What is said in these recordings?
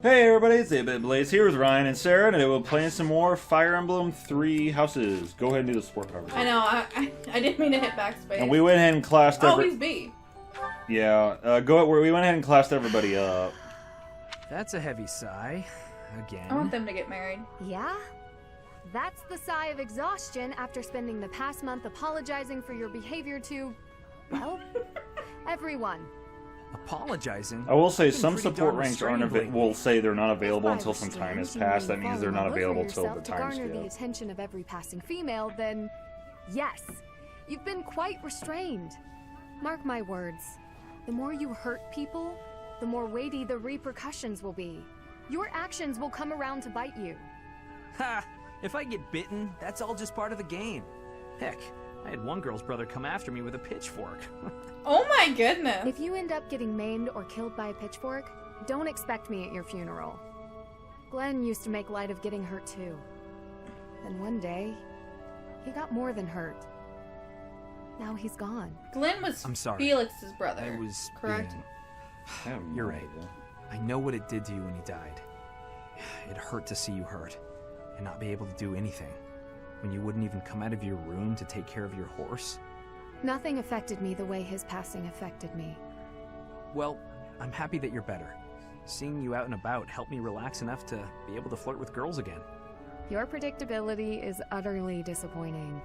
Hey everybody, it's 8-Bit Blaze here with Ryan and Sarah, and today we're playing some more Fire Emblem 3 Houses. Go ahead and do the support cover. I know, I didn't mean to hit backspace. And we went ahead and classed he's B. Yeah, we went ahead and classed everybody up. That's a heavy sigh. Again. I want them to get married. Yeah? That's the sigh of exhaustion after spending the past month apologizing for your behavior to, well, everyone. Apologizing? I will say some support ranks will say they're not available until some time has passed. That means they're not available till the time to garner the attention of every passing female, then yes, you've been quite restrained. Mark my words. The more you hurt people, the more weighty the repercussions will be. Your actions will come around to bite you. Ha! If I get bitten, that's all just part of the game. Heck, I had one girl's brother come after me with a pitchfork. Oh my goodness! If you end up getting maimed or killed by a pitchfork, don't expect me at your funeral. Glenn used to make light of getting hurt too. Then one day, he got more than hurt. Now he's gone. Glenn was I'm sorry. Felix's brother. I was correct. You're right. I know what it did to you when he died. It hurt to see you hurt and not be able to do anything. When you wouldn't even come out of your room to take care of your horse. Nothing affected me the way his passing affected me. Well, I'm happy that you're better. Seeing you out and about helped me relax enough to be able to flirt with girls again. Your predictability is utterly disappointing.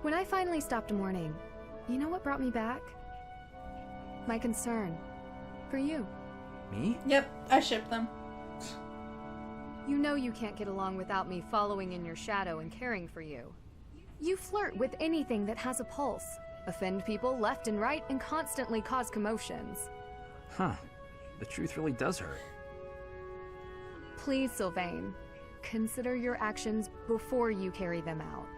When I finally stopped mourning, you know what brought me back? My concern. For you. Me? Yep, I shipped them. You know you can't get along without me following in your shadow and caring for you. You flirt with anything that has a pulse, offend people left and right, and constantly cause commotions. Huh. The truth really does hurt. Please, Sylvain, consider your actions before you carry them out.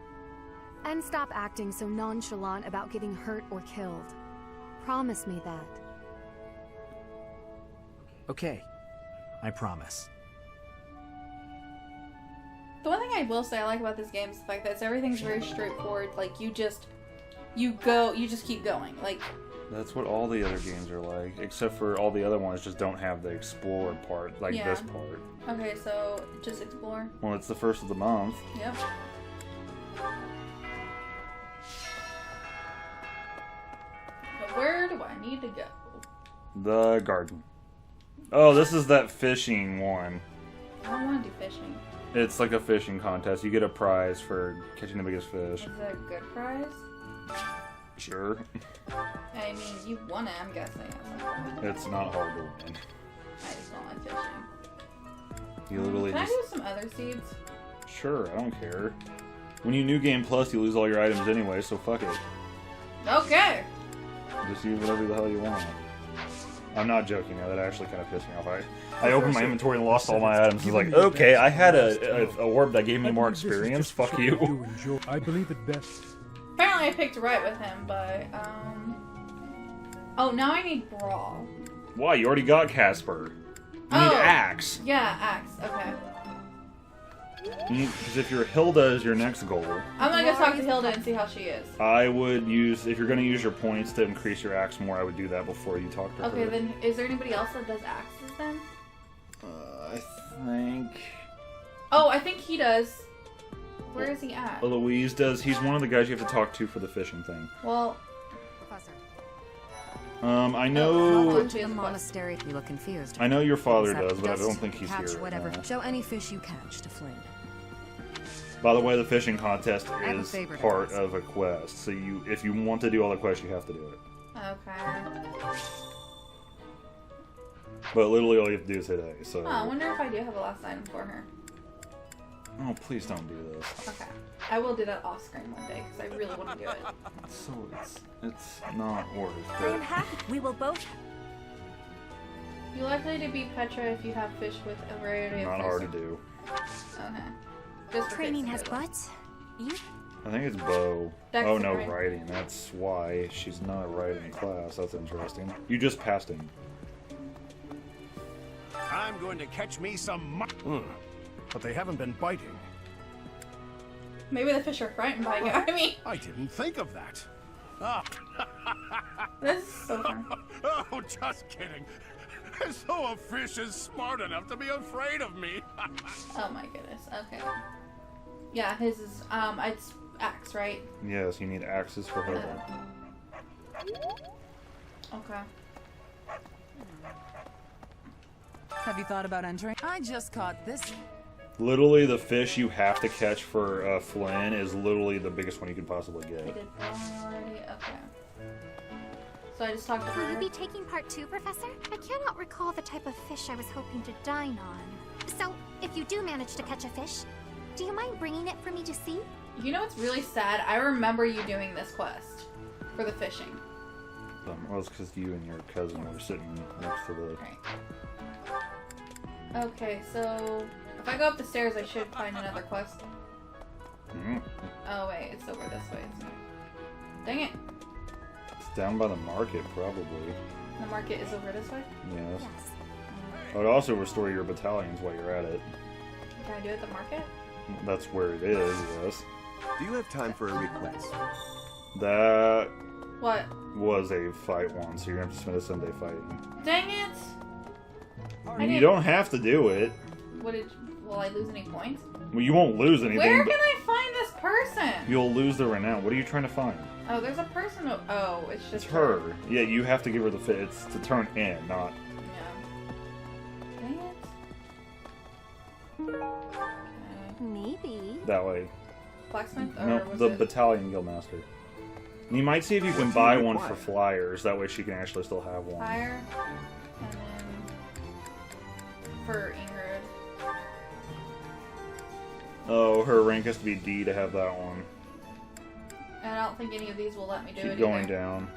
And stop acting so nonchalant about getting hurt or killed. Promise me that. Okay. I promise. The one thing I will say I like about this game is the fact that everything's very straightforward. Like, you just keep going. Like, That's what all the other games are like, except for all the other ones just don't have the explore part, like this part. Okay, so just explore. Well, it's the first of the month. Yep. But where do I need to go? The garden. Oh, this is that fishing one. I don't want to do fishing. It's like a fishing contest. You get a prize for catching the biggest fish. Is it a good prize? Sure. I mean, you won it, I'm guessing. It's not hard to win. I just don't like fishing. You literally Can just... I do some other seeds? Sure, I don't care. When you New Game Plus, you lose all your items anyway, so fuck it. Okay! Just use whatever the hell you want. I'm not joking now, that actually kind of pissed me off. I opened my inventory and lost all my items. I was like, okay, I had a orb that gave me more experience, fuck you. I believe it best. Apparently I picked right with him, but, oh, now I need Brawl. Why? You already got Casper. You need Axe. Yeah, Axe, okay. Because if your Hilda is your next goal... I'm gonna go talk to Hilda and see how she is. I would use... If you're gonna use your points to increase your Axe more, I would do that before you talk to her. Okay, then, is there anybody else that does Axes, then? I think... Oh, I think he does. Where is he at? Louise does. He's one of the guys you have to talk to for the fishing thing. Well... I know... Go to the monastery if you look confused. I know your father does, but I don't think he's here right now. Show any fish you catch to Flynn. By the way, the fishing contest have a is favorite part of of a quest, so if you want to do all the quests, you have to do it. Okay. But literally all you have to do is hit A, so... Oh, I wonder if I do have a last item for her. Oh, please don't do this. Okay. I will do that off screen one day, because I really want to do it. So it's not worth I am it. happy. We will both. You're likely to beat Petra if you have fish with a variety of Not fish. hard to do. Okay. Just for Training kids has to do it. butts. You? I think it's Bo. Dex Oh and no, writing. writing. That's why she's not a writing class. That's interesting. You just passed him. I'm going to catch me some but they haven't been biting. Maybe the fish are frightened by you. I mean, I didn't think of that. Ah. this is so fun. Oh, just kidding. As though a fish is smart enough to be afraid of me. Oh my goodness. Okay. Yeah, his is it's axe, right? Yes, you need axes for her. Okay. Have you thought about entering? I just caught this. Literally, the fish you have to catch for Flynn is literally the biggest one you could possibly I get. did one already. Okay. So I just talked to Will you her. be taking part 2, Professor? I cannot recall the type of fish I was hoping to dine on. So, if you do manage to catch a fish, do you mind bringing it for me to see? You know what's really sad? I remember you doing this quest for the fishing. Well, it's because you and your cousin were sitting next to the... Right. Okay, so if I go up the stairs, I should find another quest. Mhm. Oh wait, it's over this way. Isn't it? Dang it! It's down by the market, probably. The market is over this way. Yes. Yes. I would also restore your battalions while you're at it. Can I do it at the market? That's where it is, yes. Do you have time for a request? That What? was a fight one, so you're gonna have to spend a Sunday fighting. Dang it! I You didn't- don't have to do it. What did? Will I lose any points? Well, you won't lose anything. Where but can I find this person? You'll lose the renown. What are you trying to find? Oh, there's a person. Oh, it's just It's her. Yeah, you have to give her the fit. It's to turn in, not... Yeah. Dang it. Okay. Maybe. that way. Blacksmith? Or No, was the it? battalion guildmaster. You might see if you can What do buy you one for require? flyers. That way she can actually still have one. Fire. And then for Ingrid. Oh, her rank has to be D to have that one. And I don't think any of these will let me do Keep it going either. down.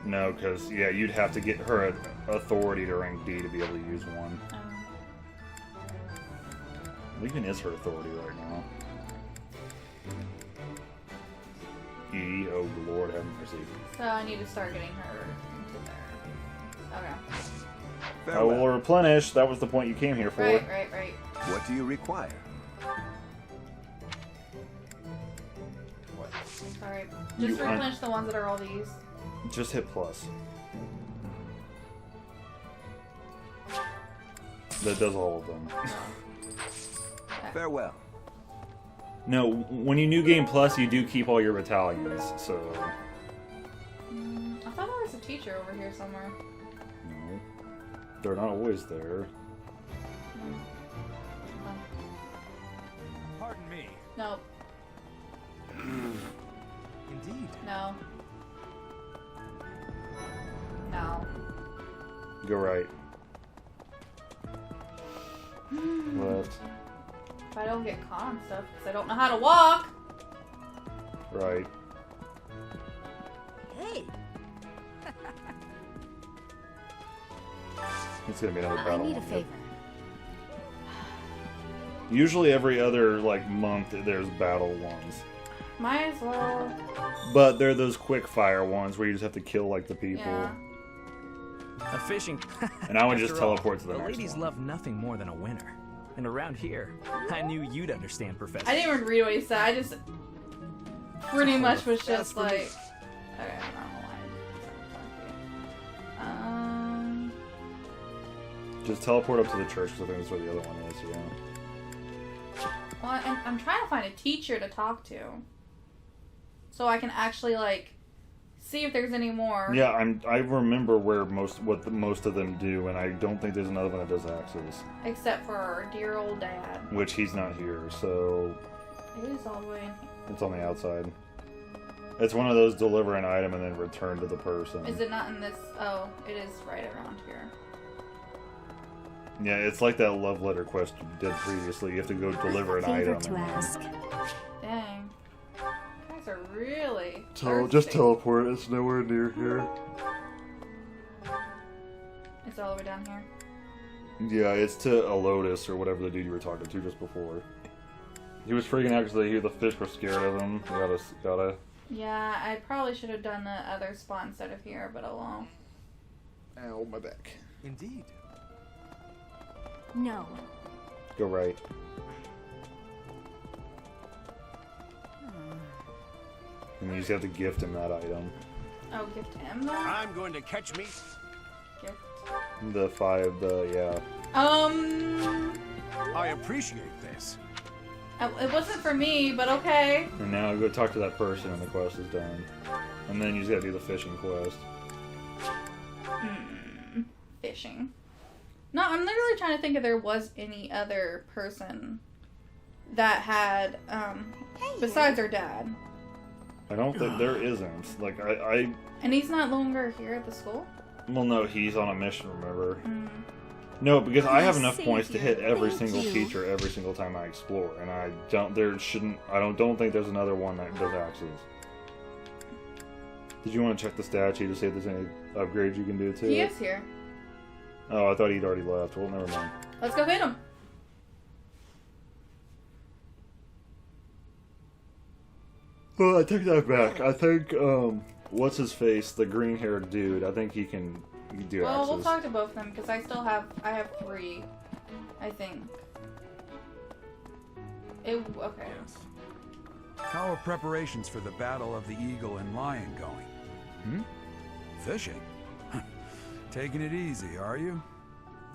No, because, yeah, you'd have to get her authority to rank D to be able to use one. What even is her authority right now? E, oh Lord have mercy. So I need to start getting her into there. Okay. I will Farewell. replenish. That was the point you came here for. Right. What do you require? Alright. You Just un- replenish the ones that are all these. Just hit plus. That does all of them. Farewell. No, when you new game plus, you do keep all your battalions, so... I thought there was a teacher over here somewhere. No. They're not always there. Pardon me. Nope. Indeed. No. No. Go right. Left. If I don't get caught and stuff, because I don't know how to walk. Right. Hey, It's gonna be another I battle. need a one. favor. Usually every other, like, month, there's battle ones. Might as well. But they're those quick fire ones where you just have to kill, like, the people. Yeah. A fishing. And I would just After all, teleport to the the next ladies one. love nothing more than a winner. And around here, I knew you'd understand, Professor. I didn't even read what he said. I just pretty much was just for me. like. Okay, I don't know why. Just teleport up to the church, because I think that's where the other one is, yeah. Well, I'm trying to find a teacher to talk to, so I can actually like see if there's any more. Yeah, I remember where most of them do, and I don't think there's another one that does axes. Except for our dear old dad. Which he's not here, so It is all the way in here. it's on the outside. It's one of those deliver an item and then return to the person. Is it not in this? Oh, it is right around here. Yeah, it's like that love letter quest you did previously. You have to go deliver an Favor item. to and then- ask. Dang. You guys are really. Just thirsty. teleport. It's nowhere near here. It's all the way down here. Yeah, it's to a Lotus or whatever the dude you were talking to just before. He was freaking out because the fish were scared of him. Gotta. Yeah, I probably should have done the other spot instead of here, but oh well. Ow, my back. Indeed. No. Go right. And you just have to gift him that item. Oh, gift him though? I'm going to catch me. Gift. Yeah. I appreciate this. It wasn't for me, but okay. And now go talk to that person and the quest is done. And then you just gotta do the fishing quest. Fishing. No, I'm literally trying to think if there was any other person that had, besides her dad. I don't think there isn't. Like, And he's not longer here at the school? Well, no, he's on a mission, remember? No, because I have enough points to hit every single teacher every single time I explore, and I don't think there's another one that does axes. Did you want to check the statue to see if there's any upgrades you can do to it? He is here. Oh, I thought he'd already left. Well, never mind. Let's go hit him. Well, I take that back. I think, what's his face? The green-haired dude. I think he can do Well, axes. we'll talk to both of them, because I have 3, I think. Okay. Yes. How are preparations for the Battle of the Eagle and Lion going? Fishing? Taking it easy, are you?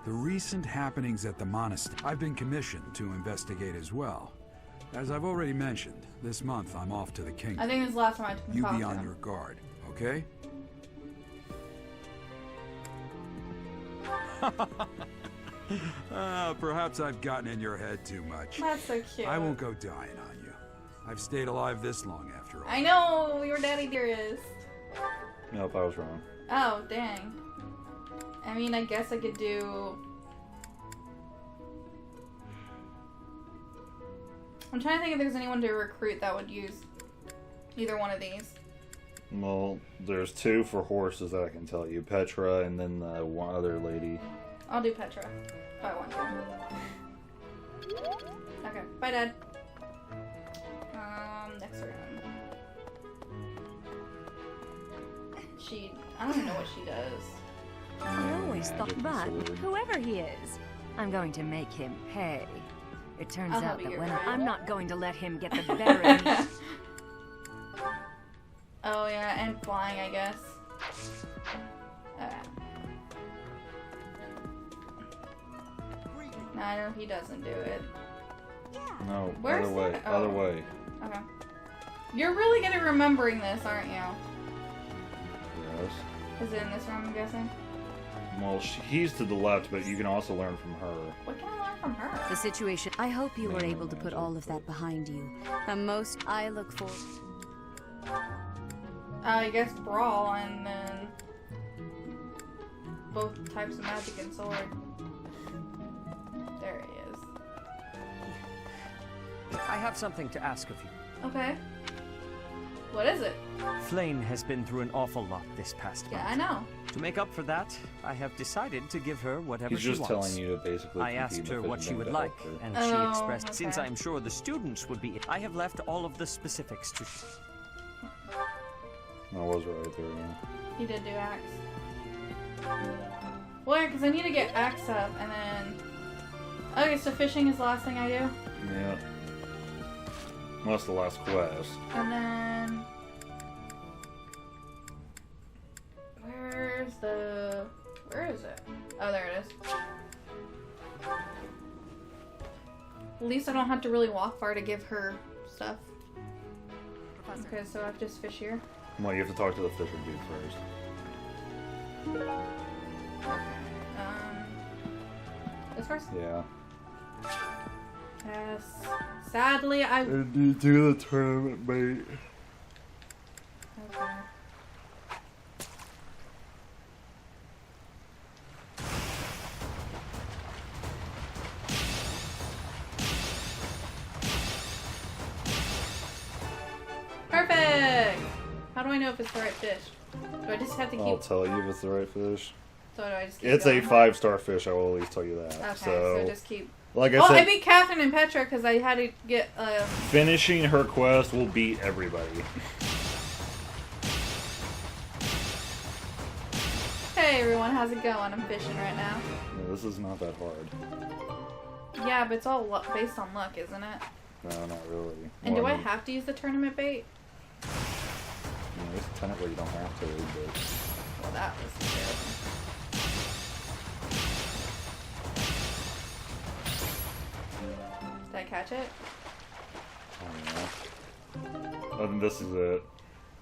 The recent happenings at the monastery. I've been commissioned to investigate as well. As I've already mentioned, this month I'm off to the kingdom. I think this is the last time I took You talk be to on him. your guard, okay? Perhaps I've gotten in your head too much. That's so cute. I won't go dying on you. I've stayed alive this long after all. I know your daddy dear is. Nope, I was wrong. Oh, dang. I mean, I guess I could do... I'm trying to think if there's anyone to recruit that would use either one of these. Well, there's 2 for horses that I can tell you. Petra and then the one other lady. I'll do Petra. If I want to. Okay, bye, Dad. Next room. I don't even know what she does. I always thought Magic that, and sword. whoever he is, I'm going to make him pay. It turns I'll help out you that get when rid. I'm not going to let him get the better of me. Oh yeah, and flying, I guess. No, I know he doesn't do it. No, Where's other way. that? Other Oh. way. Okay. You're really good at remembering this, aren't you? Yes. Is it in this room, I'm guessing? Well, he's to the left, but you can also learn from her. What can I learn from her? The situation. I hope you were Mainly able to put magic. all of that behind you. The most I look for. I guess brawl and then both types of magic and sword. There he is. I have something to ask of you. Okay. What is it? Flame has been through an awful lot this past Yeah, month. I know. To make up for that, I have decided to give her whatever He's she just wants. telling you to basically. I asked compete her in the what she fishing would game like, to help her. and she Oh, expressed, since okay. I'm sure the students would be, I have left all of the specifics to. I was right there. Yeah. He did do axe. Well, yeah, because I need to get axe up and then... Okay, so fishing is the last thing I do. Yeah. Well, that's the last quest. And then... Where is it? Oh, there it is. At least I don't have to really walk far to give her stuff. Okay, so I have to just fish here. Well, you have to talk to the fisher dude first. This first? Yeah. Yes. Sadly, I... And you do the tournament bait. Okay. Perfect! How do I know if it's the right fish? Do I just have to keep... I'll tell you if it's the right fish. So do I just keep It's going? a 5-star fish, I will at least tell you that. Okay, so just keep... like I Oh, said, I beat Catherine and Petra because I had to get... finishing her quest will beat everybody. Hey everyone, how's it going? I'm fishing right now. Yeah, this is not that hard. Yeah, but it's all based on luck, isn't it? No, not really. And Well, do I mean, have to use the tournament bait? I guess technically you don't have to, but... Well, that was terrible. catch it? I don't know. I think this is it.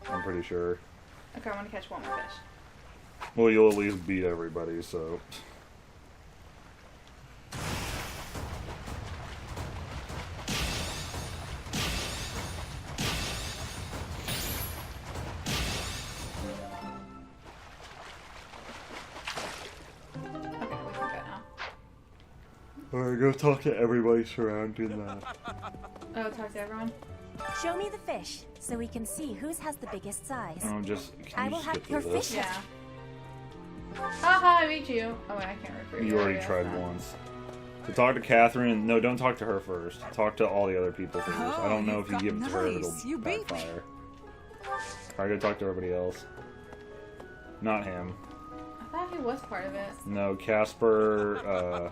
I'm pretty sure. Okay, I want to catch one more fish. Well, you'll at least beat everybody, so... Alright, go talk to everybody surrounding that. Oh, talk to everyone? Show me the fish, so we can see whose has the biggest size. Oh, just... I will have your fish. Yeah. Haha, I beat you. Oh, wait, I can't recruit you. You already tried once. So talk to Catherine. No, don't talk to her first. Talk to all the other people first. I don't know if you give it to her, it'll backfire. Alright, go talk to everybody else. Not him. I thought he was part of it. No, Casper,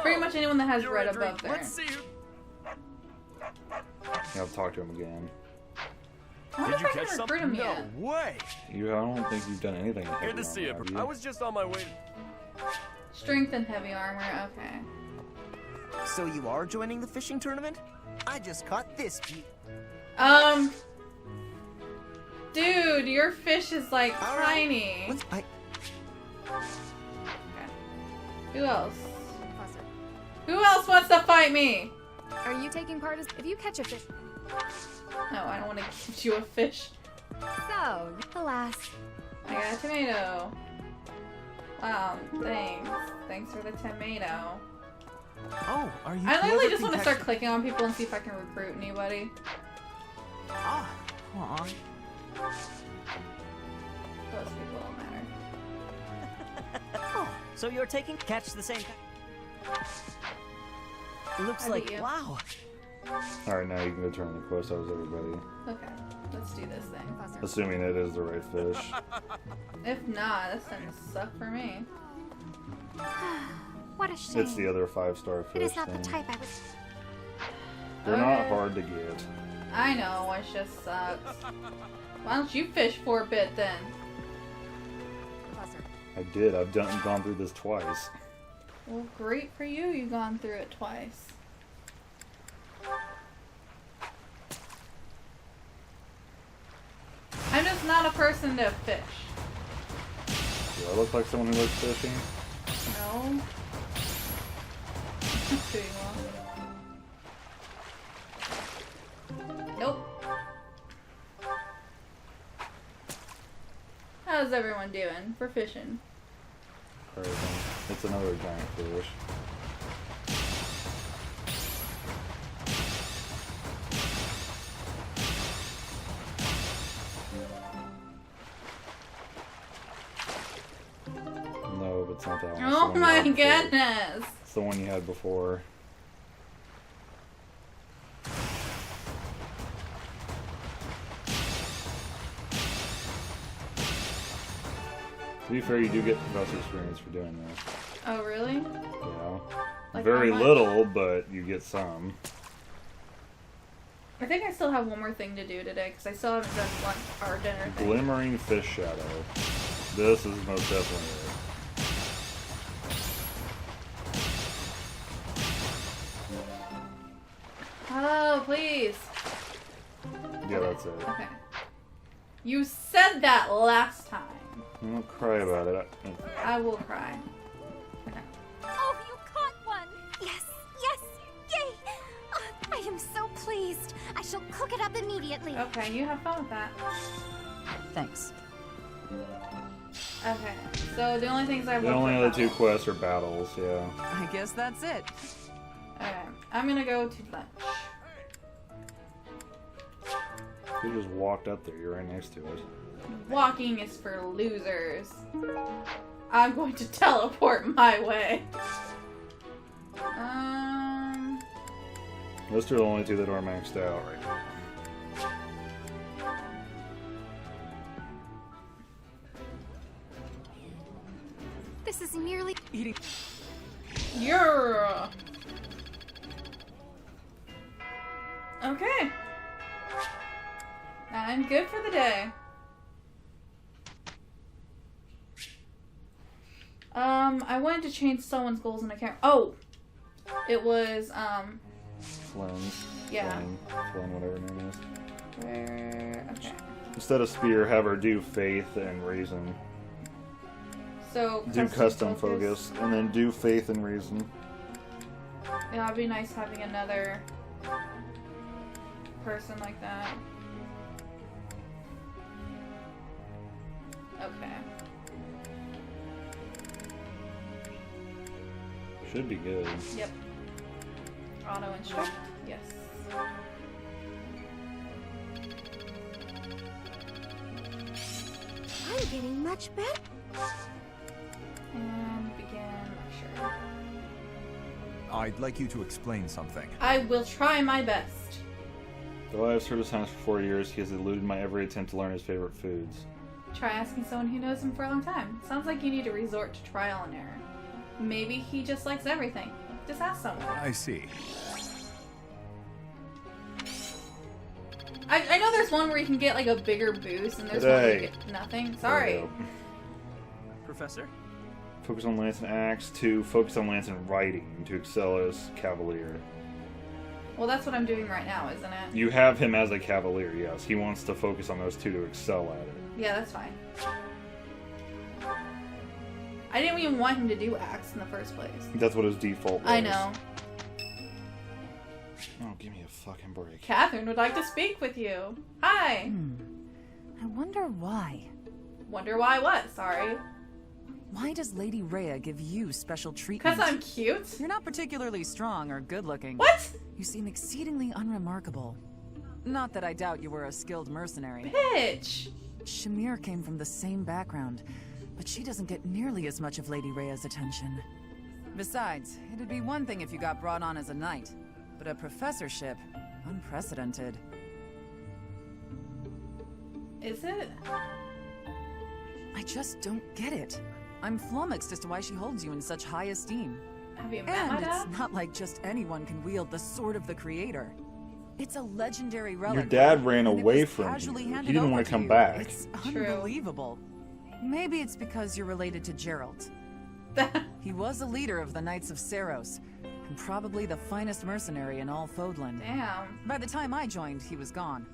Pretty much anyone that has red above there. Let's see who... You have to talk to him again. I wonder if I can recruit him yet. No way! I don't think you've done anything. Good to see you. I was just on my way. Strength and heavy armor, okay. So you are joining the fishing tournament? I just caught this. Dude, your fish is like tiny. Okay. Who else? Who else wants to fight me? Are you taking part if you catch a fish? No, I don't want to give you a fish. So, alas. I got a tomato. Wow, thanks. Thanks for the tomato. Oh, are you? I literally just want to start clicking on people and see if I can recruit anybody. Ah, Those people don't matter. Oh, so you're taking catch the same time. Looks like wow. Alright, now you can go turn the quest out with everybody. Okay, let's do this thing. Assuming it is the right fish. If not, this thing suck for me. What a shame. It's the other 5-star fish It is not thing. the type I was. They're not hard to get. I know, it just sucks. Why don't you fish for a bit then? I did. I've gone through this twice. Well, great for you. You've gone through it twice. I'm just not a person to fish. Do I look like someone who likes fishing? No. Doing well. Nope. How's everyone doing for fishing? It's another giant fish. No, but it's not that one. Oh my goodness! It's the one you had before. To be fair, you do get professor experience for doing this. Oh, really? Yeah. Like very how much? little, but you get some. I think I still have one more thing to do today, because I still haven't done lunch or dinner thing. Glimmering Fish Shadow. This is most definitely it. Oh, please. Yeah, that's it. Okay. You said that last time. Don't cry about it. I will cry. Okay. Oh, you caught one! Yes, yes, yay! I am so pleased. I shall cook it up immediately. Okay, you have fun with that. Thanks. Okay, so the only things I have The left only are other two battles. quests are battles, yeah. I guess that's it. Okay, I'm gonna go to lunch. You just walked up there, you're right next to it. Walking is for losers. I'm going to teleport my way. Those are the only two that are maxed out right now. This is nearly eating. Yeah. Okay. I'm good for the day. I wanted to change someone's goals and I can't. Oh! It was, Lens. Yeah. Flame, whatever her name is. Where? Okay. Instead of spear, have her do faith and reason. So Do custom focus, and then do faith and reason. Yeah, it'd be nice having another person like that. Okay. Should be good. Yep. Auto instruct. Yes. I'm getting much better. And begin lecture. I'd like you to explain something. I will try my best. Though I have served his highness for 4 years, he has eluded my every attempt to learn his favorite foods. Try asking someone who knows him for a long time. Sounds like you need to resort to trial and error. Maybe he just likes everything. Just ask someone. I see. I know there's one where you can get like a bigger boost, and there's one where you get nothing. Sorry. Professor? Focus on lance and axe. 2. Focus on lance and riding to excel as cavalier. Well, that's what I'm doing right now, isn't it? You have him as a cavalier, yes. He wants to focus on those 2 to excel at it. Yeah, that's fine. I didn't even want him to do axe in the first place. That's what his default was. I know. Oh, give me a fucking break. Catherine would like to speak with you. Hi. I wonder why. Wonder why what? Sorry. Why does Lady Rhea give you special treatment? Because I'm cute? You're not particularly strong or good-looking. What? You seem exceedingly unremarkable. Not that I doubt you were a skilled mercenary. Bitch! Shamir came from the same background, but she doesn't get nearly as much of Lady Rhea's attention. Besides, it'd be one thing if you got brought on as a knight, but a professorship, unprecedented. Is it? I just don't get it. I'm flummoxed as to why she holds you in such high esteem. Have you met my And dad? it's not like just anyone can wield the sword of the Creator. It's a legendary relic. Your dad ran and it away was from casually you. He handed didn't over want to come you. back. It's unbelievable. Maybe it's because you're related to Geralt. He was a leader of the Knights of Saros, and probably the finest mercenary in all Fodland. Damn. By the time I joined, he was gone.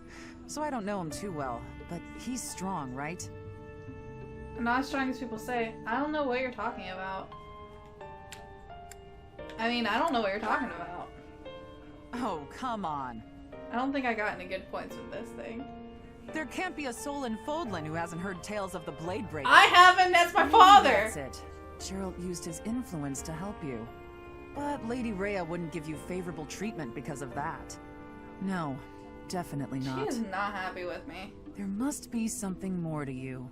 So I don't know him too well, but he's strong, right? I'm not as strong as people say. I don't know what you're talking about. I mean, I don't know what you're talking about. Oh, come on. I don't think I got any good points with this thing. There can't be a soul in Fodland who hasn't heard tales of the Blade Breaker. I haven't! That's my Maybe father! That's it. Geralt used his influence to help you. But Lady Rhea wouldn't give you favorable treatment because of that. No, definitely not. She is not happy with me. There must be something more to you.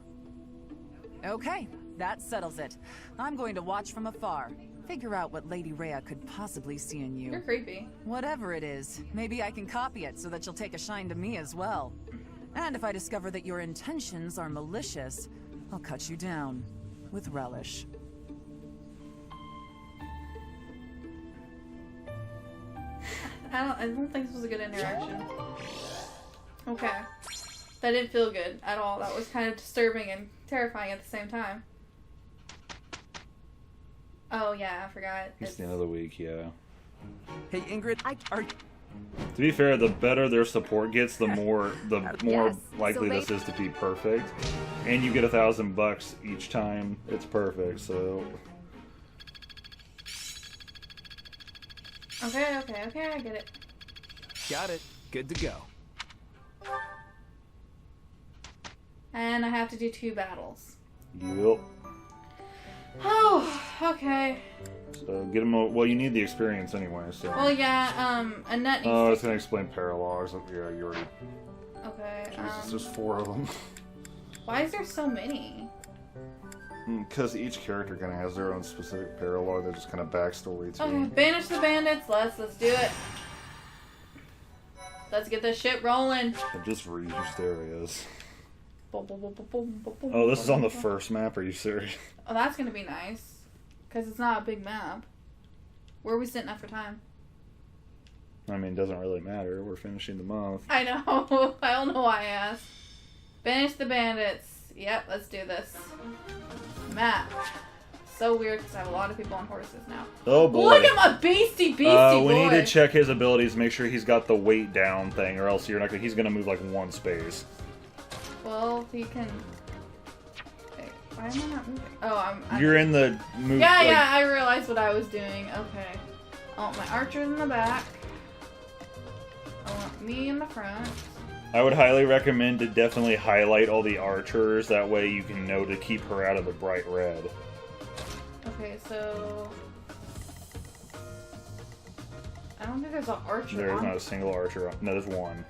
Okay, that settles it. I'm going to watch from afar. Figure out what Lady Rhea could possibly see in you. You're creepy. Whatever it is, maybe I can copy it so that you'll take a shine to me as well. And if I discover that your intentions are malicious, I'll cut you down with relish. I don't think this was a good interaction. Okay. That didn't feel good at all. That was kind of disturbing and terrifying at the same time. Oh yeah, I forgot. It's the end of the week, yeah. Hey Ingrid, To be fair, the better their support gets, the more Yes. likely So this is to be perfect. And you get $1,000 each time it's perfect, so Okay, I get it. got it. Good to go. And I have to do 2 battles. yep. Oh, okay. So get them. Well, you need the experience anyway. So. Well, yeah. Annette needs Oh, to. it's gonna explain paralogs. Yeah, you already. Okay. Jesus, there's 4 of them. Why is there so many? Because each character kind of has their own specific paralog. They're just kind of backstory to. Okay, banish the bandits. Let's do it. Let's get this shit rolling. I've just reused areas. Oh, Oh, this is on the first map. Are you serious? Oh, that's gonna be nice. Because it's not a big map. Where are we sitting at for time? I mean, it doesn't really matter. We're finishing the month. I know. I don't know why I asked. Banish the bandits. Yep, let's do this. Map. so weird because I have a lot of people on horses now. Oh boy. Look at my beastie boy. We need to check his abilities, make sure he's got the weight down thing, or else you're not gonna, he's gonna move like one space. Well, he can. Wait, why am I not moving? Oh, I'm You're in the move. Yeah, like... yeah, I realized what I was doing. Okay. I want my archers in the back. I want me in the front. I would highly recommend to definitely highlight all the archers. That way you can know to keep her out of the bright red. Okay, so I don't think there's an archer. There's on. not a single archer. No, there's one.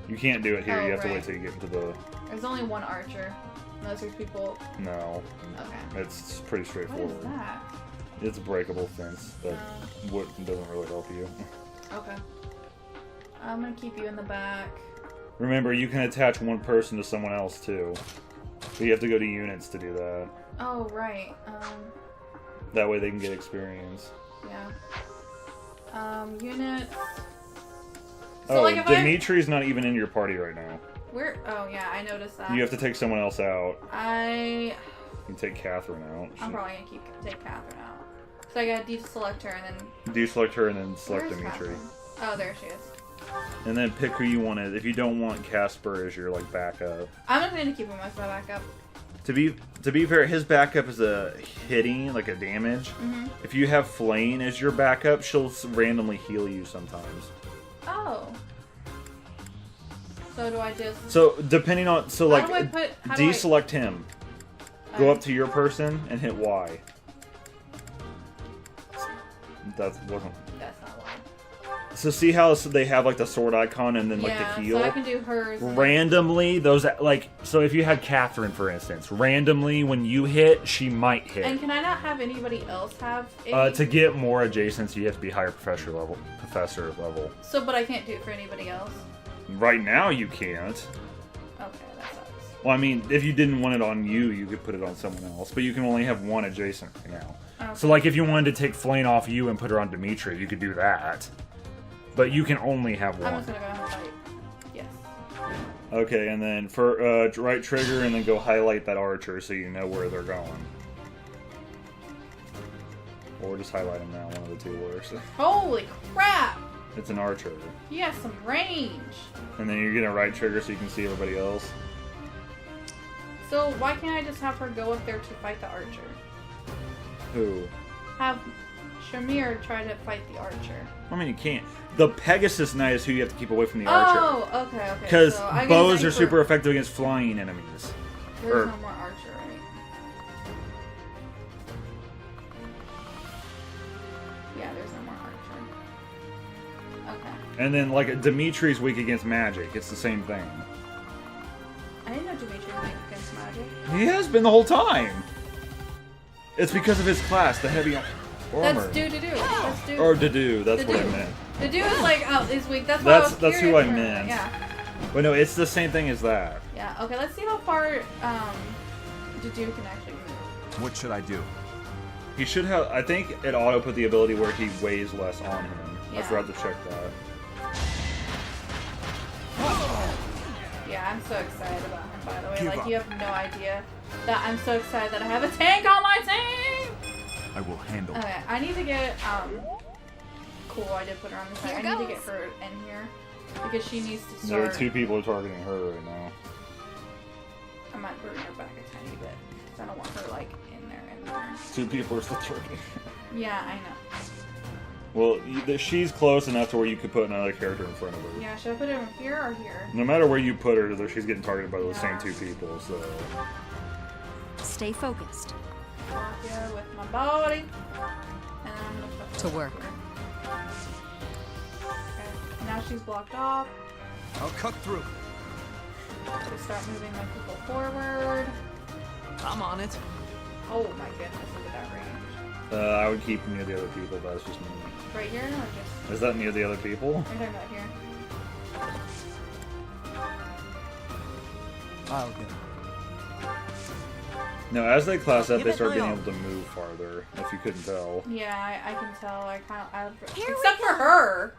You can't do it here. Oh, You have to right. wait till you get into the. There's only one archer. Unless there's people. No. Okay. It's pretty What straightforward. is that? It's a breakable fence that doesn't really help you. Okay. I'm gonna keep you in the back. Remember, you can attach one person to someone else too. But you have to go to units to do that. Oh right. That way they can get experience. Yeah. Units. So Oh, like if Dimitri's not even in your party right now. Where? Oh yeah, I noticed that. You have to take someone else out. You can take Catherine out. I'm probably gonna take Catherine out. So I gotta deselect her and then. Deselect her and then select Where's Dimitri. Catherine? Oh, there she is. And then pick who you want to. If you don't want Casper as your like backup. I'm just gonna keep him as my backup. To be fair, his backup is a hitting, like a damage. Mhm. If you have Flame as your backup, she'll randomly heal you sometimes. Oh. So do I just? So depending on How like do I put- how do I- deselect him. Go up to your person and hit Y. That wasn't. That's not why. So see how they have like the sword icon and then like Yeah, the heal. so I can do hers. and then- Randomly, those like so if you had Catherine for instance, randomly when you hit, she might hit. And can I not have anybody else have? A... To get more adjacents, you have to be higher professor level. So, but I can't do it for anybody else. Right now, you can't. Okay, that sucks. Well, I mean, if you didn't want it on you, you could put it on someone else. But you can only have one adjacent right now. Okay. So, like, if you wanted to take Flame off you and put her on Dimitri, you could do that. But you can only have one. I'm just gonna go ahead and fight. Yes. Okay, and then for right trigger, and then go highlight that archer so you know where they're going. Or just highlight them now. One of the two works. Holy crap! It's an archer. He has some range. And then you're gonna right trigger so you can see everybody else. So why can't I just have her go up there to fight the archer? Who? Have Shamir try to fight the archer. I mean, you can't. The Pegasus Knight is who you have to keep away from the archer. Oh, okay. Because so I bows guess are super effective against flying enemies. There's no more archer, right? Yeah, there's no more archer. Okay. And then, like, Dimitri's weak against magic. It's the same thing. I didn't know Dimitri was weak against magic. He has been the whole time. It's because of his class, the heavy armor. That's do-do-do. That's do. Or to-do, that's what I meant. Do-do is like, oh, is weak. That's why I was That's who curious I for- meant. Yeah. But no, it's the same thing as that. Yeah, okay, let's see how far do-do can actually move. What should I do? He should have. I think it auto put the ability where he weighs less on him. I Yeah. forgot to check that. Yeah, I'm so excited about him, by the way. Give Like, up. you have no idea that I'm so excited that I have a tank on my team! I will handle. Okay, I need to get, cool, I did put her on the side. Here I need to goes. get her in here, because she needs to There are start. two people targeting her right now. I might bring her back a tiny bit, because I don't want her, like, in there. Two people are still targeting. Yeah, I know. Well, she's close enough to where you could put another character in front of her. Yeah, should I put her here or here? No matter where you put her, she's getting targeted by those same two people, so... Stay focused. Block here with my body. And then I'm gonna put To her work. here. Okay, now she's blocked off. I'll cut through. So start moving my people forward. I'm on it. Oh my goodness, look at that range. I would keep near the other people, but that's just me. Right here or just... Is that near the other people? You're talking about here. I'll get it. No, as they class up, Give they it start my being all. able to move farther, if you couldn't tell. Yeah, I can tell. I kind of... Here we Except for her!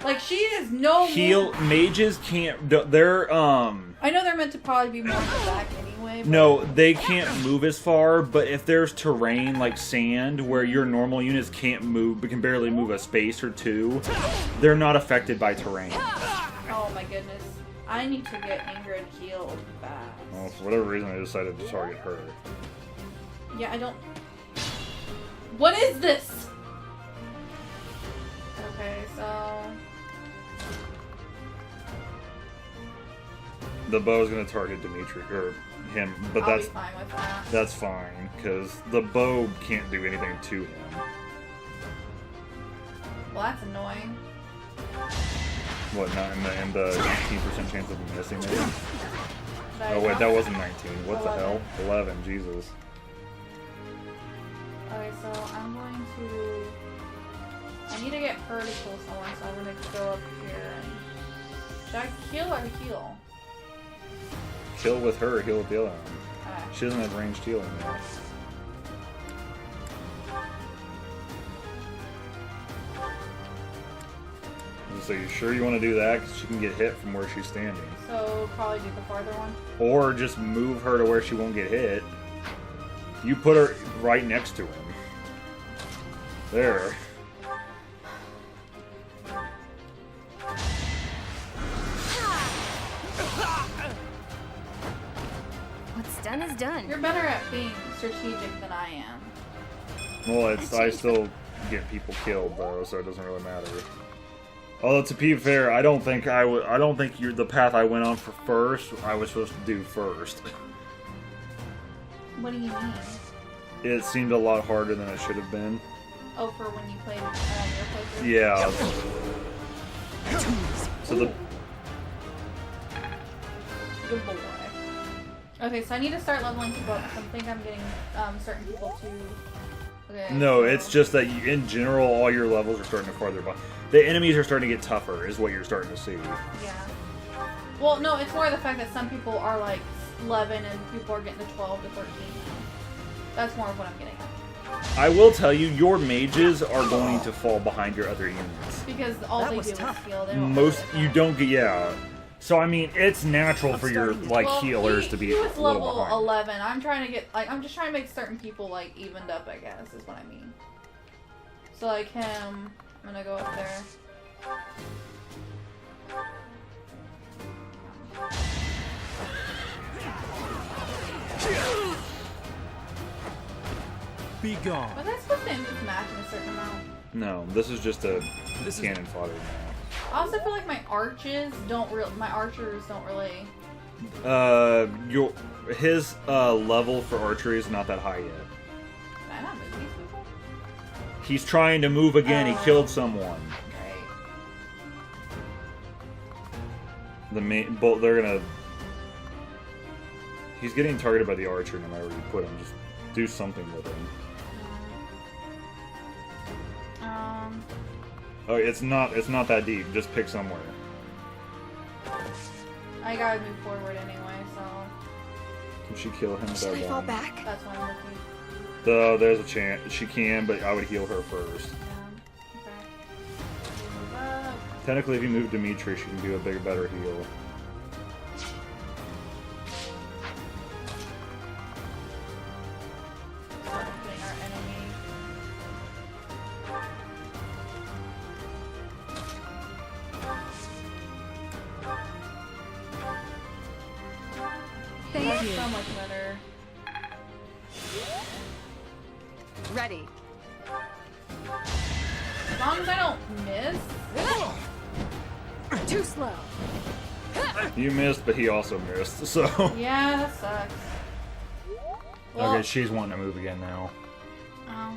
Like, she is no Heal mages can't. They're I know they're meant to probably be more back anyway. But... No, they can't move as far. But if there's terrain like sand, where your normal units can't move, but can barely move a space or two, they're not affected by terrain. Oh my goodness, I need to get Ingrid healed fast. Well, for whatever reason, I decided to target her. Yeah, I don't. What is this? Okay, so. The bow's gonna target Dimitri or him, but I'll be fine with that. That's fine because the bow can't do anything to him. Well, that's annoying. What? Not in the 19% chance of him missing it. But Oh wait, that wasn't 19. What 11. the hell? 11. Jesus. Okay, so I'm going to. I need to get her to kill someone, so I'm gonna go up here and. Should I kill or heal? Kill with her, heal with the other one. Okay. She doesn't have ranged healing yet. So you sure you want to do that? Because she can get hit from where she's standing. So probably do the farther one. Or just move her to where she won't get hit. You put her right next to him. There. What's done is done. You're better at being strategic than I am. Well, I still get people killed though, so it doesn't really matter. Although to be fair, I don't think you're the path I went on for first. I was supposed to do first. What do you mean? It seemed a lot harder than it should have been. Oh, for when you played your playthrough? Yeah. So the Good boy. Okay, so I need to start leveling people up. I think I'm getting certain people to. Okay. no, it's just that in general, all your levels are starting to farther behind. The enemies are starting to get tougher, is what you're starting to see. Yeah. Well, no, it's more the fact that some people are like 11 and people are getting to 12 to 13 now. That's more of what I'm getting at. I will tell you, your mages are going to fall behind your other units. Because all they do is heal. They don't Most you don't get, yeah. So I mean, it's natural for your like well, healers to be he a was little level behind. 11. I'm trying to get I'm just trying to make certain people like evened up. I guess is what I mean. So like him, I'm gonna go up there. Be gone. Was I supposed to end this match in a certain amount? No, this is just a cannon fodder. I also feel like my archers don't really. His level for archery is not that high yet. Can I not move these people? He's trying to move again. He killed someone. The main, they're gonna. He's getting targeted by the archer no matter where you put him. Just do something with him. Oh, it's not that deep. Just pick somewhere. I gotta move forward anyway, so. Can she kill him with that Should I fall one? back? That's what I'm looking. Though there's a chance she can, but I would heal her first. Move up. Technically, if you move Dimitri, she can do a better heal. Start putting our enemy. Thank That's you. so much better. Ready. As long as I don't miss. Too slow. You missed, but he also missed, so... Yeah, that sucks. Well, Okay, she's wanting to move again now. oh,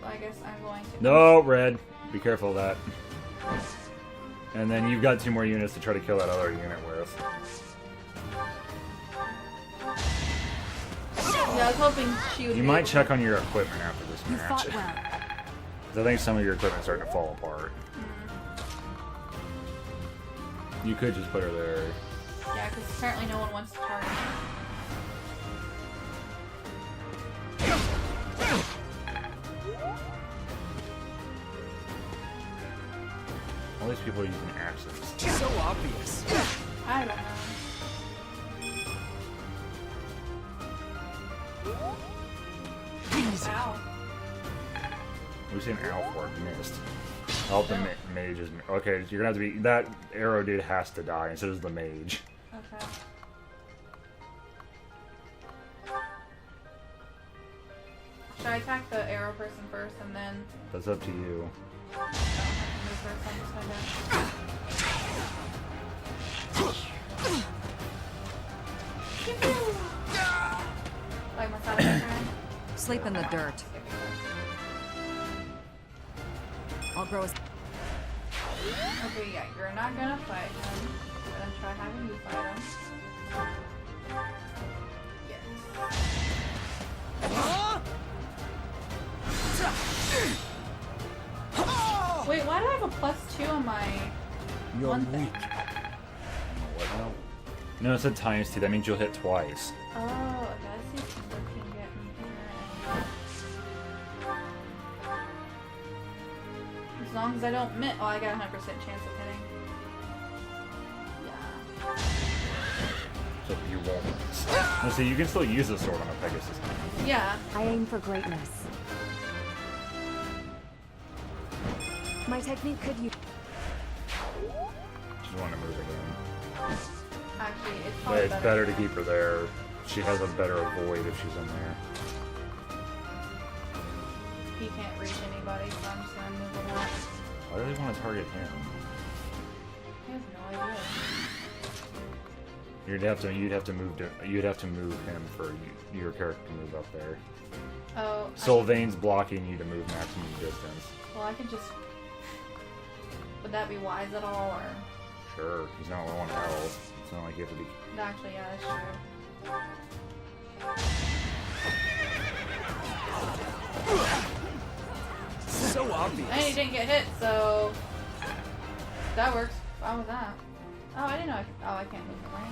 so I guess I'm going to. No, Red. Be careful of that. And then you've got 2 more units to try to kill that other unit with. Yeah, I was hoping she would. You be might able check on your equipment after this You match. fought well. 'Cause I think some of your equipment's starting to fall apart. You could just put her there. Yeah, because apparently no one wants to target me. All these people are using axes. So obvious. I don't know. Easy. Ow. We've seen Alford missed. Oh, the mage is... Okay, you're gonna have to be... That arrow dude has to die, and so does the mage. Okay. Should I attack the arrow person first and then... That's up to you. I don't have to move first, I'm just gonna... Like my side background? Sleep in the dirt. I'll grow a... Okay, yeah, you're not gonna fight him. I'm gonna try having you fight him. Yes. Wait, why do I have a +2 on my one thing? What now? No, it said times 2. That means you'll hit twice. Oh, okay, let's see if people can get me here. As long as I don't miss. Oh, I got a 100% chance of hitting. Yeah. So you won't miss. No, see, you can still use the sword on a Pegasus. Yeah. I aim for greatness. My technique could use... She's wanting to move again. Actually, it's But probably it's better to keep her there. She has a better avoid if she's in there. He can't reach anybody, so I'm just gonna move him out. Why do they want to target him? He has no idea. You'd have to move him for your character to move up there. Oh. Sylvain's blocking you to move maximum distance. Well, I could just... Would that be wise at all, or...? Sure, he's not low on health. It's not like you have to be... Actually, yeah, that's true. So obvious. And he didn't get hit, so... That works. How was that? Oh, I didn't know I can't move him, right?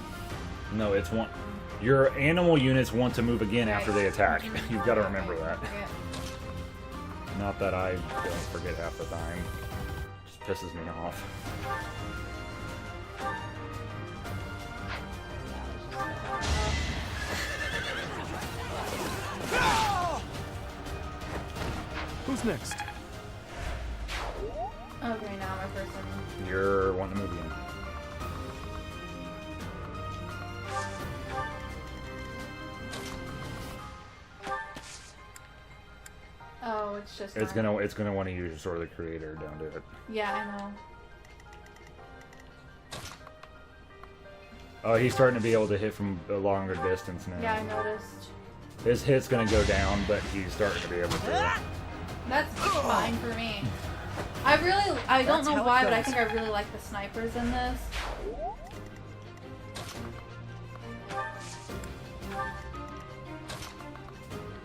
No, it's one... Your animal units want to move again after they attack. You've got to remember that. Not that I don't forget half the time. Just pisses me off. Who's next? Okay, now my person. You're wanting to move again. Oh, it's just... It's gonna want to use your Sword of the Creator, don't do it. Yeah, I know. Oh, he's starting to be able to hit from a longer distance now. Yeah, I noticed. His hit's gonna go down, but he's starting to be able to. That's fine for me. I don't know why, but I think I really like the snipers in this.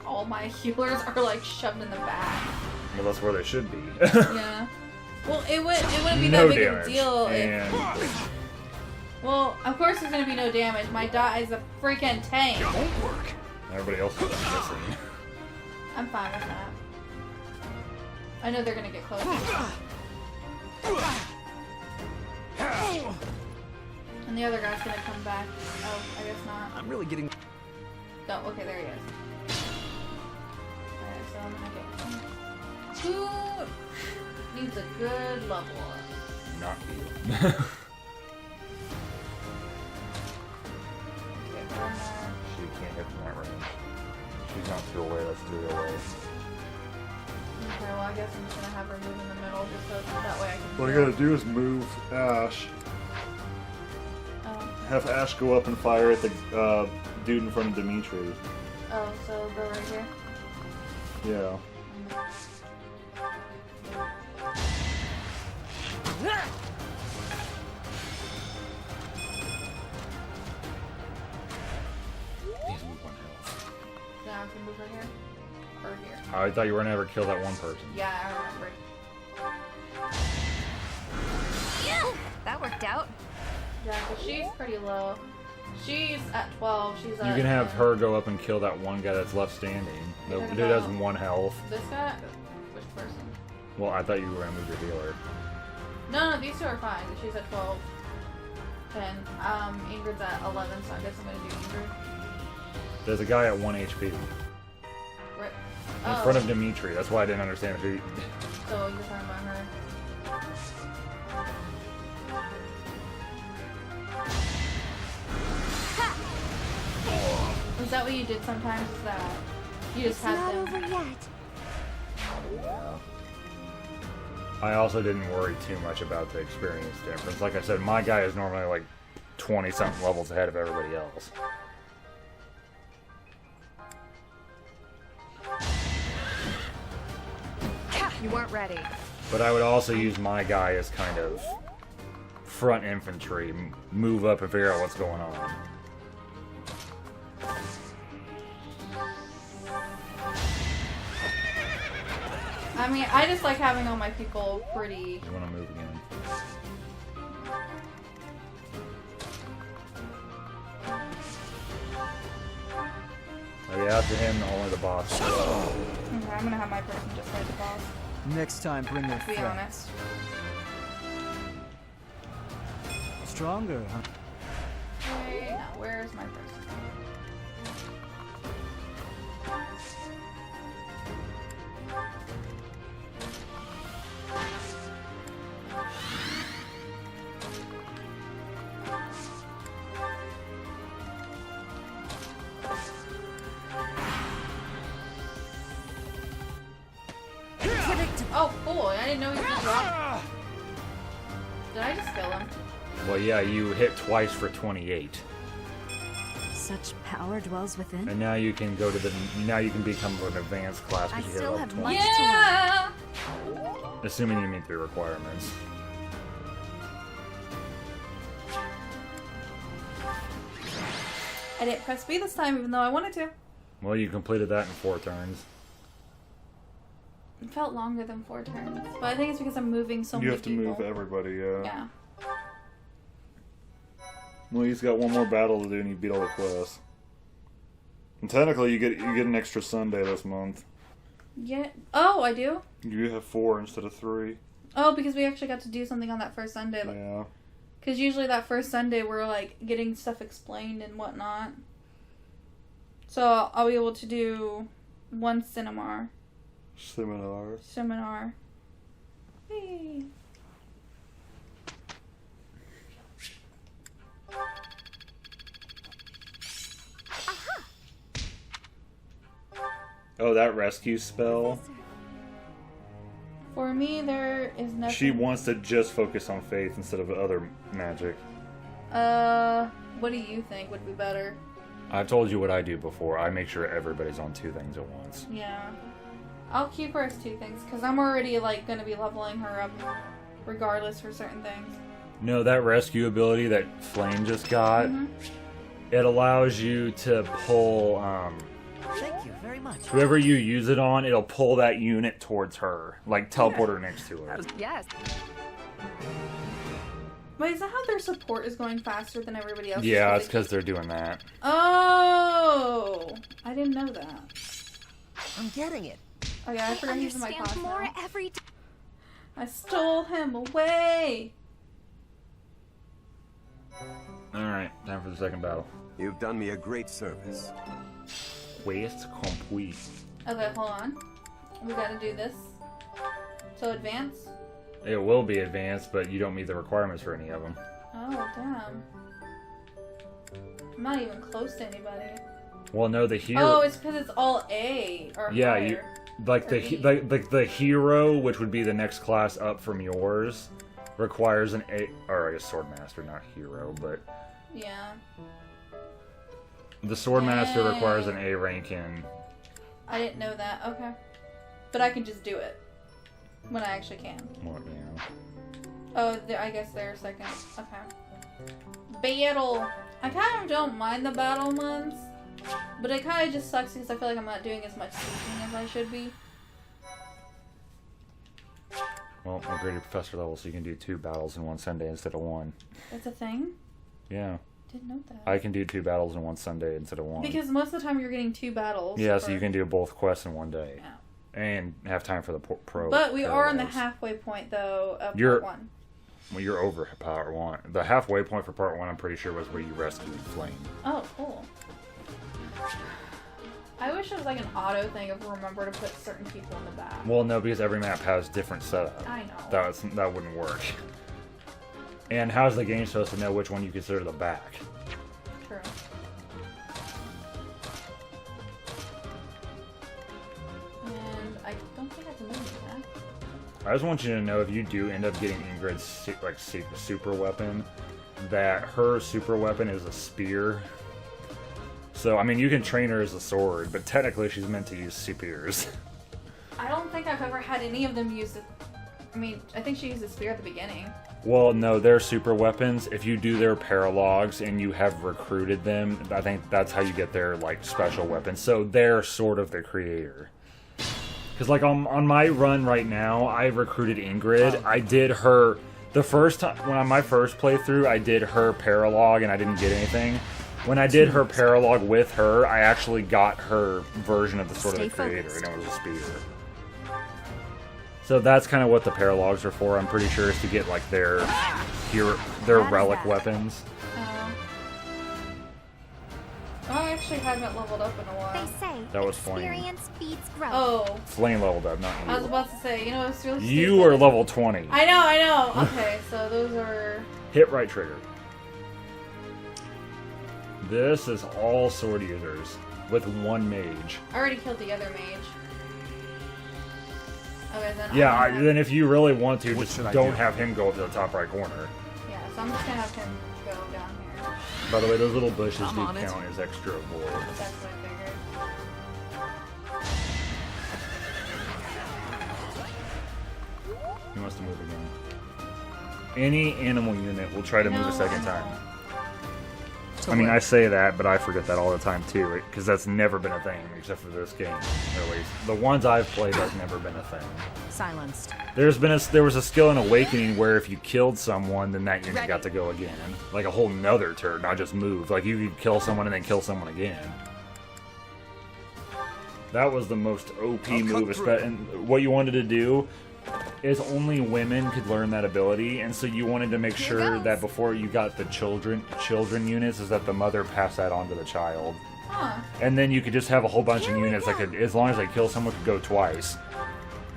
All my healers are like shoved in the back. Well, that's where they should be. Yeah. Well, it wouldn't be that big of a deal if... Well, of course there's gonna be no damage. My dot is a freaking tank. It won't work. Everybody else is missing. I'm fine with that. I know they're gonna get close. And the other guy's gonna come back. Oh, I guess not. I'm really getting... Oh, okay, there he is. Alright, so I'm gonna get him. Who needs a good level up? Not you. She can't hit from that range. She's not 2 away, that's 3 away. Okay, well I guess I'm just gonna have her move in the middle just so that way I can... What I gotta do is move Ash. Oh. Have Ash go up and fire at the dude in front of Dimitri. Oh, so go right here? Yeah. Now I can move her here? Or here? I thought you were gonna ever kill that one person. Yeah, I remember. Yeah, that worked out. Yeah, but she's pretty low. She's at 12. She's at... You can have her go up and kill that one guy that's left standing. The dude has 1 health. This guy? Which person? Well, I thought you were gonna move your healer. No, these two are fine. She's at 12. And Ingrid's at 11, so I guess I'm gonna do Ingrid. There's a guy at 1 HP. Right. In front of Dimitri. That's why I didn't understand if he... So you're talking about her. Is that what you did sometimes? Is that you just had them? Not over yet. I also didn't worry too much about the experience difference. Like I said, my guy is normally like 20-something levels ahead of everybody else. You weren't ready. But I would also use my guy as kind of front infantry, move up and figure out what's going on. I mean, I just like having all my people pretty... You want to move again. Oh yeah, after him, only the boss. Okay, I'm gonna have my person just fight the boss. Next time, bring your To be friend. honest. Stronger, huh? Wait, no, where's my person? Oh, cool. I didn't know he was dropped. Did I just kill him? Well, yeah, you hit twice for 28. Such power dwells within. And now you can go to the... Now you can become an advanced class because you hit level 20. Yeah! Assuming you meet the requirements. I didn't press B this time, even though I wanted to. Well, you completed that in 4 turns. It felt longer than 4 turns. But I think it's because I'm moving so many people. You have to move everybody, yeah. Yeah. Well, he's got one more battle to do and you beat all the quests. And technically, you get an extra Sunday this month. Yeah. Oh, I do? You have 4 instead of 3. Oh, because we actually got to do something on that first Sunday. Yeah. Because usually that first Sunday we're like getting stuff explained and whatnot. So I'll be able to do 1 seminar. Seminar. Hey. Oh, that rescue spell? For me, there is nothing. She wants to just focus on faith instead of other magic. What do you think would be better? I've told you what I do before. I make sure everybody's on 2 things at once. Yeah. I'll keep her as 2 things, because I'm already, like, gonna be leveling her up regardless for certain things. No, that rescue ability that Flame just got, it allows you to pull, Thank you very much. whoever you use it on, it'll pull that unit towards her. Like, teleport her next to her. Yes. Wait, is that how their support is going faster than everybody else? Yeah, it's because they're doing that. Oh! I didn't know that. I'm getting it. Oh yeah, I forgot he's in my class more now. every day. I stole him away! Alright, time for the second battle. You've done me a great service. Quest complete. Okay, hold on. We gotta do this. So advance? It will be advanced, but you don't meet the requirements for any of them. Oh, damn. I'm not even close to anybody. Well, no, the hero... Oh, it's because it's all A, or yeah, higher. you... Like the hero, which would be the next class up from yours, requires an A, or I guess Swordmaster, not hero, but Yeah. the Swordmaster requires an A rank in. I didn't know that. Okay. But I can just do it. When I actually can. Well, yeah. Oh, I guess they're second. Okay. Battle! I kind of don't mind the battle ones. But it kind of just sucks because I feel like I'm not doing as much teaching as I should be. Well, upgrade your professor level so you can do 2 battles in 1 Sunday instead of 1. That's a thing? Yeah. Didn't know that. I can do 2 battles in 1 Sunday instead of 1. Because most of the time you're getting 2 battles. Yeah, so you can do both quests in 1 day. Yeah. And have time for the pro. But we are on the parallels. halfway point, though, of You're part 1. Well, you're over part 1. The halfway point for part 1, I'm pretty sure, was where you rescued Flame. Oh, cool. I wish it was like an auto thing of remember to put certain people in the back. Well, no, because every map has different setup. I know. That wouldn't work. And how's the game supposed to know which one you consider the back? True. And I don't think I can move that. I just want you to know, if you do end up getting Ingrid's super weapon, that her super weapon is a spear. So, I mean, you can train her as a sword, but technically she's meant to use spears. I don't think I've ever had any of them use it. I mean, I think she used a spear at the beginning. Well, no, they're super weapons. If you do their paralogs and you have recruited them, I think that's how you get their, like, special weapons. So they're sort of the creator. Because, like, on my run right now, I recruited Ingrid. I did her... The first time... When on my first playthrough, I did her paralog and I didn't get anything. When I did her paralog with her, I actually got her version of the Sword of the Creator, and it was a spear. So that's kind of what the paralogs are for, I'm pretty sure, is to get, like, their relic weapons. I actually haven't leveled up in a while. They say That was Flame. experience beats growth. Oh. Flame leveled up, not you. I was about to say, you know, it's really You are level 20. I know. Okay, so those are... Hit right trigger. This is all sword users with one mage. I already killed the other mage. Okay, then Yeah, then if you really want to, just don't have him go up to the top right corner. Yeah, so I'm just gonna have him go down here. By the way, those little bushes do on it. count as extra avoid. That's what I figured. He wants to move again. Any animal unit will try to move a second time. I mean, I say that, but I forget that all the time too, because that's never been a thing, except for this game, at least. The ones I've played, that's never been a thing. Silenced. There was a skill in Awakening where if you killed someone, then that unit got to go again. Like a whole nother turn, not just move. Like you could kill someone and then kill someone again. That was the most OP move. And what you wanted to do is only women could learn that ability, and so you wanted to make sure that before you got the children units, is that the mother passed that on to the child. Huh. And then you could just have a whole bunch of units that could, as long as they kill someone, could go twice.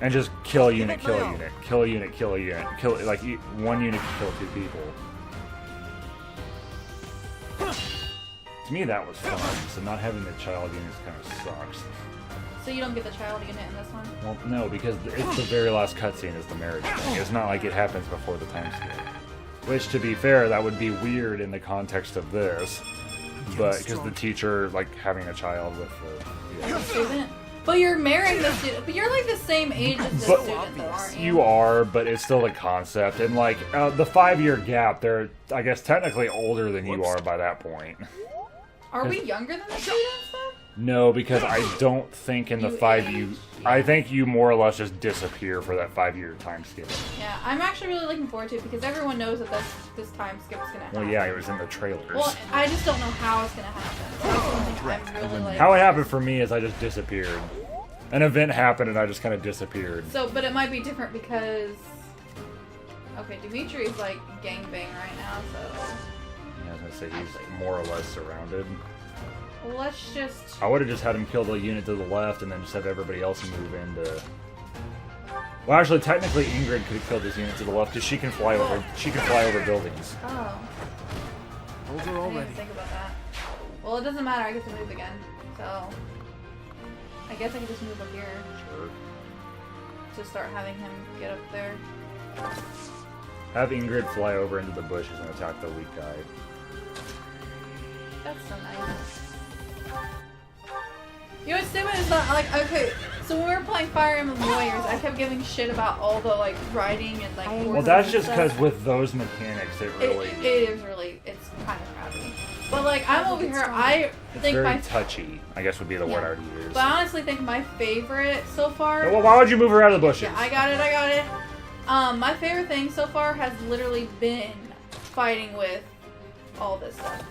And just kill a unit, kill a unit, kill a unit, kill a unit, kill, like, one unit can kill 2 people. To me, that was fun, so not having the child units kind of sucks. So you don't get the child unit in this one? Well, no, because it's the very last cutscene is the marriage thing. It's not like it happens before the time skip. Which, to be fair, that would be weird in the context of this. But, because the teacher, like, having a child with the student? But you're marrying the student. But you're like the same age as the student, though, aren't you? You are, but it's still the concept. And, like, the 5-year gap, they're, I guess, technically older than you are by that point. Are we younger than the students, then? No, because I don't think in the 5 you... I think you more or less just disappear for that 5-year time skip. Yeah, I'm actually really looking forward to it because everyone knows that this time skip is going to happen. Well, yeah, it was in the trailers. Well, I just don't know how it's going to happen. So that's something I'm really like... How it happened for me is I just disappeared. An event happened and I just kind of disappeared. So, but it might be different because... Okay, Dimitri's like gangbang right now, so... Yeah, I was going to say he's more or less surrounded. Let's just... I would have just had him kill the unit to the left and then just have everybody else move into... Well, actually, technically, Ingrid could have killed this unit to the left because she can fly over. She can fly over buildings. Oh. Those are I all didn't ready. even think about that. Well, it doesn't matter. I get to move again. So... I guess I can just move up here. Sure. To start having him get up there. Have Ingrid fly over into the bushes and attack the weak guy. That's so nice. You know what's stupid is that, like, okay, so when we were playing Fire Emblem Warriors, I kept giving shit about all the, like, riding and, like, Well, that's just because with those mechanics, it really... It is really, it's kind of crappy. But, like, I'm over here, I It's think very my... touchy, I guess would be the word I would use. But I honestly think my favorite so far... Well, why would you move her out of the bushes? Yeah, I got it. My favorite thing so far has literally been fighting with all this stuff.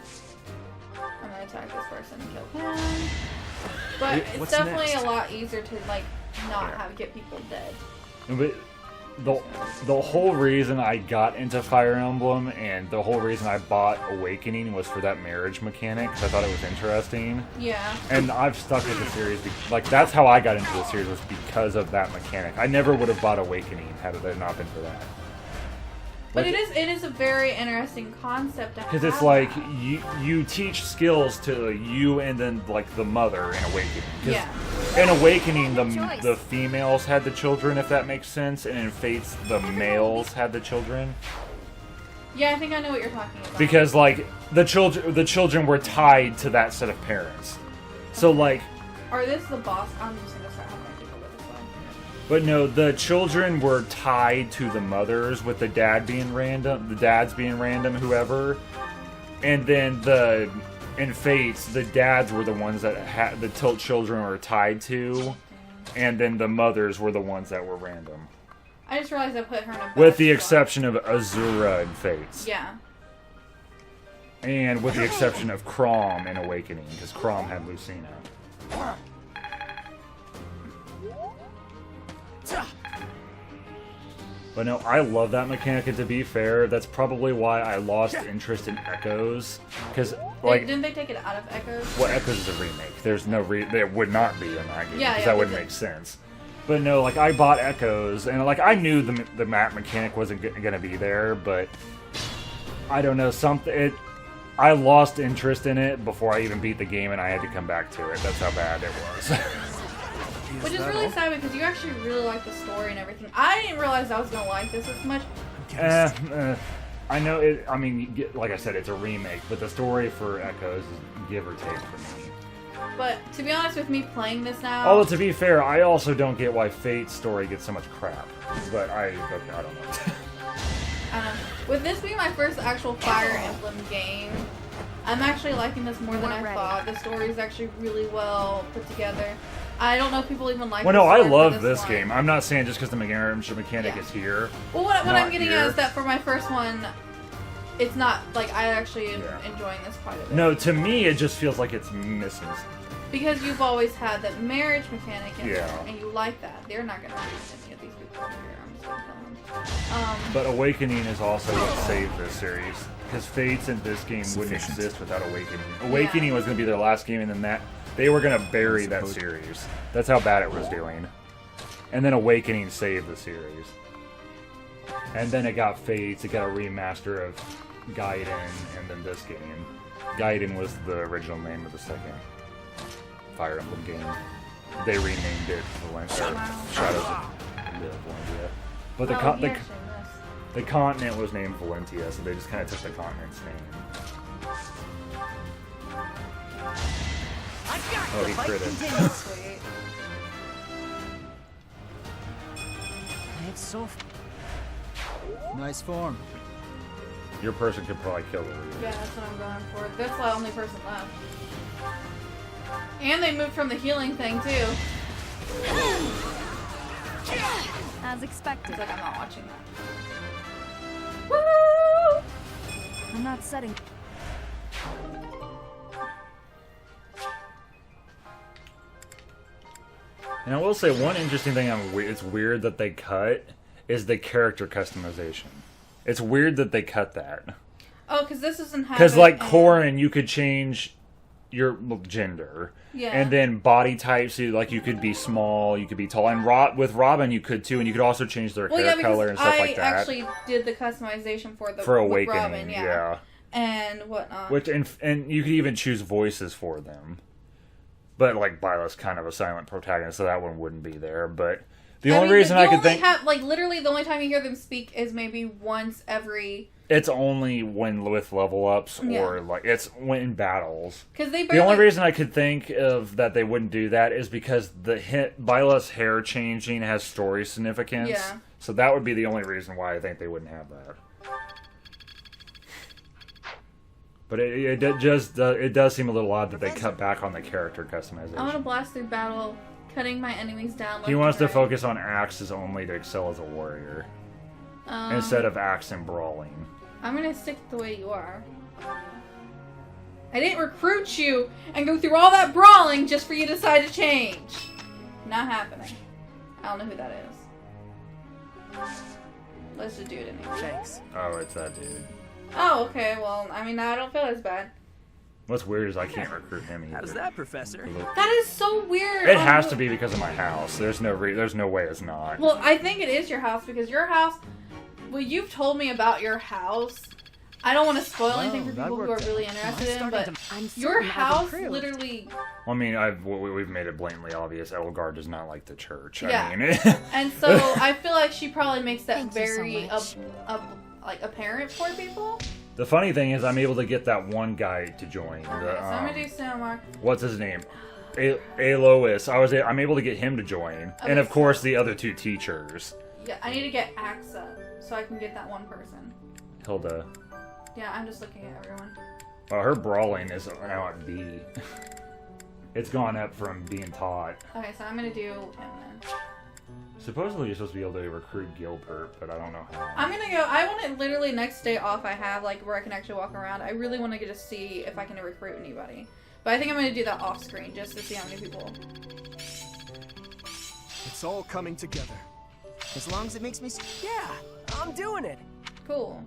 I'm gonna attack this person and kill him. But it's definitely a lot easier to, like, not get people dead. But the whole reason I got into Fire Emblem and the whole reason I bought Awakening was for that marriage mechanic, because I thought it was interesting. Yeah. And I've stuck with the series, like, that's how I got into the series, was because of that mechanic. I never would have bought Awakening had it not been for that. But Like, it is a very interesting concept. Because it's like, you teach skills to you and then, like, the mother in Awakening. Yeah. In Awakening, the females had the children, if that makes sense, and in Fates, the males had the children. Yeah, I think I know what you're talking about. Because, like, the children were tied to that set of parents. So, like... Are this the boss? I'm just gonna start having people go this way. But no, the children were tied to the mothers, with the dads being random, whoever. And then in Fates, the dads were the ones that the children were tied to, and then the mothers were the ones that were random. I just realized I put her in a With the exception of Azura in Fates. Yeah. And with the exception of Chrom in Awakening, because Chrom had Lucina. But no, I love that mechanic, and to be fair, that's probably why I lost interest in Echoes. Because, like... Didn't they take it out of Echoes? Well, Echoes is a remake. There's no there would not be in that game, because that wouldn't make sense. But no, like, I bought Echoes, and, like, I knew the map mechanic wasn't going to be there, but... I don't know, I lost interest in it before I even beat the game, and I had to come back to it. That's how bad it was. Which is really sad, because you actually really like the story and everything. I didn't realize I was going to like this as much. I know it, I mean, like I said, it's a remake, but the story for Echoes is give or take for me. But to be honest with me, playing this now... Although, to be fair, I also don't get why Fate's story gets so much crap. But I don't know. With this being my first actual Fire Emblem game, I'm actually liking this more than I thought. The story is actually really well put together. I don't know if people even like. Well, no, I love this game. I'm not saying just because the mechanic is here. Well, what I'm getting at is that for my first one, it's not like I actually am enjoying this quite a bit. No, to me, it just feels like it's missing. Because you've always had that marriage mechanic in there, and you like that. They're not going to use any of these people over here. I'm just going to kill them. But Awakening is also what saved this series. Because Fates in this game wouldn't exist without Awakening. Awakening was going to be their last game, and then they were going to bury that series. That's how bad it was doing. And then Awakening saved the series. And then it got Fates, it got a remaster of Gaiden, and then this game. Gaiden was the original name of the second Fire Emblem game. They renamed it Shadows of Valentia. But the continent was named Valentia, so they just kind of took the continent's name. Oh, he critted. It's so... Nice form. Your person could probably kill her. Yeah, that's what I'm going for. That's the only person left. And they moved from the healing thing, too. As expected. It's like I'm not watching that. Woo! I'm not setting... And I will say, one interesting thing it's weird that they cut is the character customization. It's weird that they cut that. Oh, because this doesn't have... Because, like, Corrin, you could change your gender. Yeah. And then body types, like, you could be small, you could be tall. And with Robin, you could, too. And you could also change their hair color and stuff like that. I actually did the customization for Awakening, Robin, yeah. And whatnot. And you could even choose voices for them. But, like, Byleth's kind of a silent protagonist, so that one wouldn't be there. But the only reason I could think... literally, the only time you hear them speak is maybe once every... It's only when with level ups, or, like, it's when in battles. The only reason I could think of that they wouldn't do that is because Byleth's hair changing has story significance. Yeah. So that would be the only reason why I think they wouldn't have that. But it does seem a little odd that they cut back on the character customization. I want to blast through battle, cutting my enemies down. He wants to focus on axes only to excel as a warrior. Instead of axe and brawling. I'm going to stick the way you are. I didn't recruit you and go through all that brawling just for you to decide to change. Not happening. I don't know who that is. Let's just do it anyway. Thanks. Oh, it's that dude. Oh, okay. Well, I mean, I don't feel as bad. What's weird is I can't recruit him either. How's that, Professor? That is so weird. It has to be because of my house. There's no way it's not. Well, I think it is your house because your house. Well, you've told me about your house. I don't want to spoil anything for people who are really interested in, but your house literally. Well, I mean, we've made it blatantly obvious. Elgar does not like the church. Yeah. I mean, And so I feel like she probably makes that very like apparent for people. the funny thing is, I'm able to get that one guy to join. Okay, so I'm gonna do Cinemark. What's his name? Alois. I'm able to get him to join, and of course the other two teachers. Yeah, I need to get AXA so I can get that one person. Hilda. Yeah, I'm just looking at everyone. Well, her brawling is now at B. It's gone up from being taught. Okay, so I'm gonna do him then. Supposedly you're supposed to be able to recruit Gilbert, but I don't know how. I'm gonna go. I want it literally next day off I have, like where I can actually walk around. I really want to get to see if I can recruit anybody. But I think I'm gonna do that off screen just to see how many people. It's all coming together. As long as it makes me. Yeah, I'm doing it. Cool.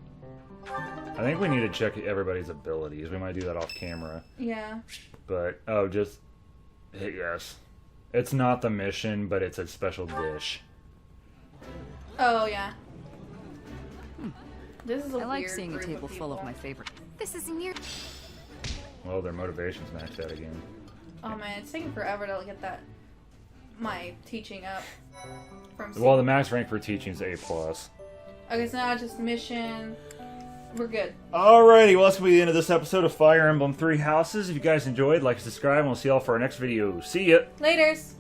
I think we need to check everybody's abilities. We might do that off camera. Yeah. But, oh, just hit yes. It's not the mission, but it's a special dish. Oh, yeah. This is a I like weird seeing a group table of full of people. my favorite. This is near. Well, their motivation's maxed out again. Oh man, it's taking forever to get that my teaching up from. Well, the max rank for teaching is A+. Okay, so now it's just mission. We're good. Alrighty, well that's going to be the end of this episode of Fire Emblem 3 Houses. If you guys enjoyed, like, subscribe, and we'll see y'all for our next video. See ya! Laters.